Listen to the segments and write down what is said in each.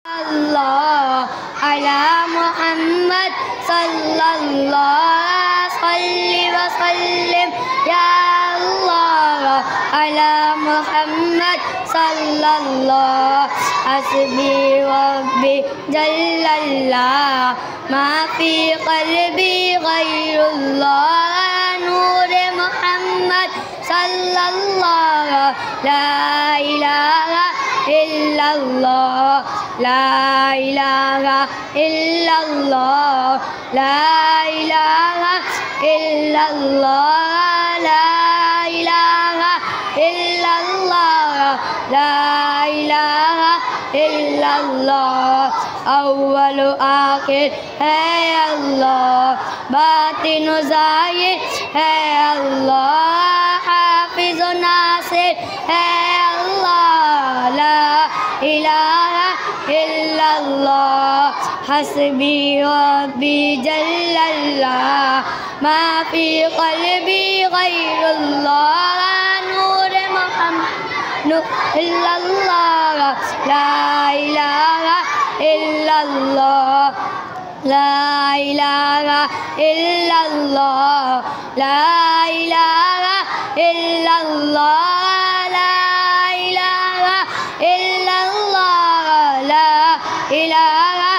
Allah ala Muhammad sallallahu salli wa sallim ya Allah ala Muhammad sallallahu hasbi rabbi jallallah ma fi qalbi ghayrullah nur Muhammad sallallahu la ilaha illallah la ilaha illallah la ilaha illallah la ilaha illallah la ilaha illallah awwal akhir hai Allah batin zahir hai Allah hafiz nasir hai Allah la ilaha illallah hasbi rabbi jallallah ma fi qalbi ghayrullah nur Muhammad illallah la ilaha illallah la ilaha illallah la ilaha illallah la ilaha illallah la ilaha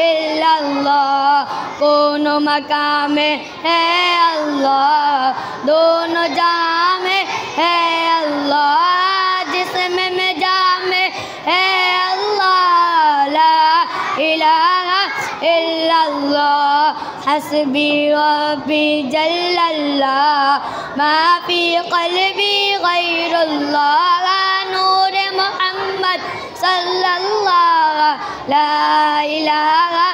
illallah कोनो मकाम में है अल्लाह दोनों जहां में है अल्लाह जिसमें में जहां में है अल्लाह ला इलाहा इल्लल्लाह हस्बी रब्बी जल्लल्लाह मा फी क़ल्बी गैरुल्लाह नूर मोहम्मद सल्लल्लाह ला इलाहा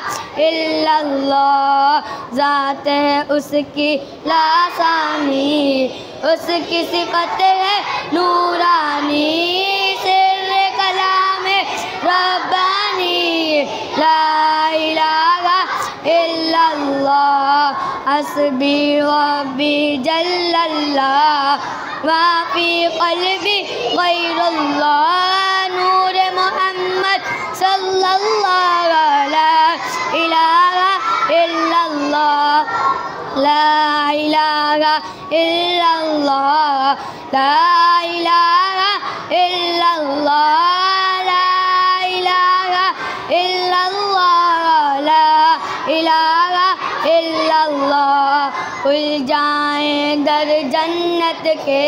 इल्लल्लाह ज़ात है उसकी लासानी उसकी सिफत है नूरानी सिर्र कलाम रब्बानी ला इलाहा इल्लल्लाह हस्बी रब्बी जल्लल्लाह मा फी क़ल्बी गैरुल्लाह नूर मोहम्मद सल्लल्लाहु ला इलाहा इल्लल्लाह ला इलाहा इल्लल्लाह ला इलाहा इल्लल्लाह ला इलाहा इल्लल्लाह ला इलाहा इल्लल्लाह खुल जाएं दर जन्नत के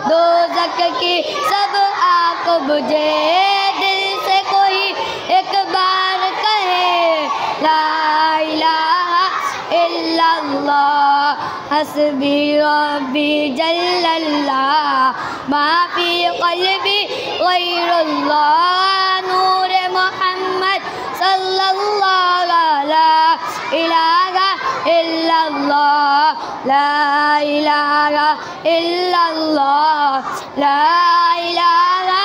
दोज़ख की सब आँख बुझे दिल से कोई एक बार कहे ला इलाहा इल्लल्लाह हस्बी रब्बी जल्लल्लाह मा फी क़ल्बी गैरुल्लाह नूर मोहम्मद सल्लल्लाहु ला इलाहा इल्लल्लाह ला इलाहा इल्लल्लाह ला इलाहा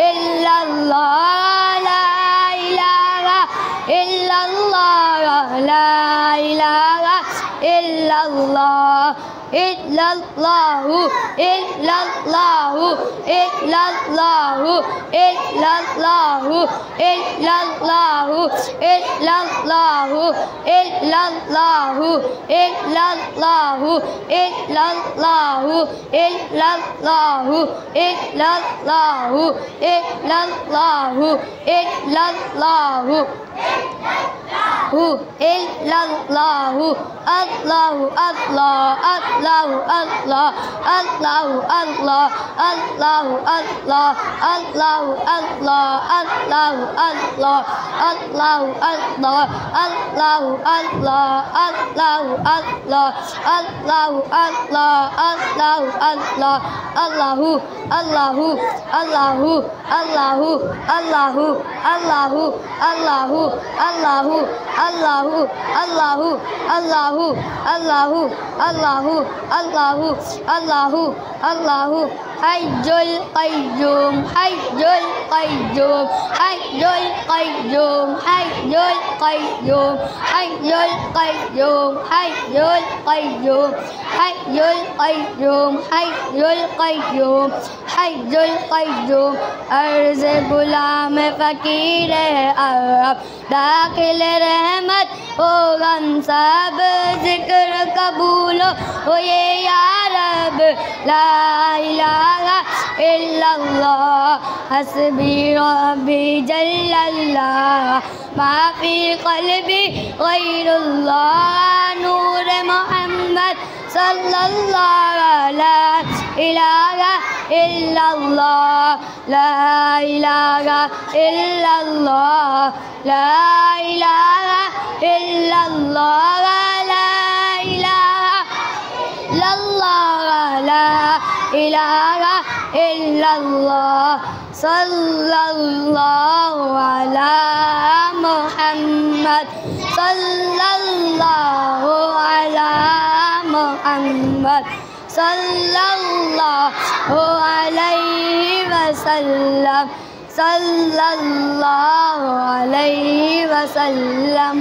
इल्लल्लाह ला इलाहा इल्लल्लाह ला इलाहा इल्लल्लाह इल्लल्लाहु इल्लल्लाहु इल्लल्लाहु इल्लल्लाहु इल्लल्लाहु इल्लल्लाहु इल्लल्लाहु इल्लल्लाहु इल्लल्लाहु इल्लल्लाहु इल्लल्लाहु इल्लल्लाहु इल्लल्लाहु illallahu Allahu Allah Allahu Allah Allahu Allah Allahu Allah Allahu Allah Allahu Allah Allahu Allah Allahu Allah Allahu Allah Allahu Allah Allahu Allah Allahu Allahu Allahu Allahu Allahu Allahu Allahu Allahu Allahu Allahu Allahu Allahu Allahu Allahu Allahu Allahu Hayyul Qayyum Hayyul Qayyum Hayyul Qayyum Hayyul Hayyul Qayyum, Hayyul Qayyum, Hayyul Qayyum, Hayyul Qayyum, Hayyul Qayyum, Hayyul Qayyum. अर्ज़ गुलाम फ़कीर अरब दाखिल रहमत हो गम सब ज़िक्र कबूल हो ये या रब ला इलाहा इल्लल्लाह हस्बी रब्बी जल्लल्लाह माफ़ी क़ल्बी गैरुल्लाह नूर मोहम्मद सल्लल्लाहु ला इलाहा इल्लल्लाह ला इलाहा इल्लल्लाह ला इलाहा इल्लल्लाह ला इलाहा इल्लल्लाह ला इलाहा इल्लल्लाह सल्लल्लाहु अला मुहम्मद सल्लल्लाहु अला मुहम्मद सल्लल्लाहु अलैहि वसल्लम सल्लल्लाहु अलैहि वसल्लम।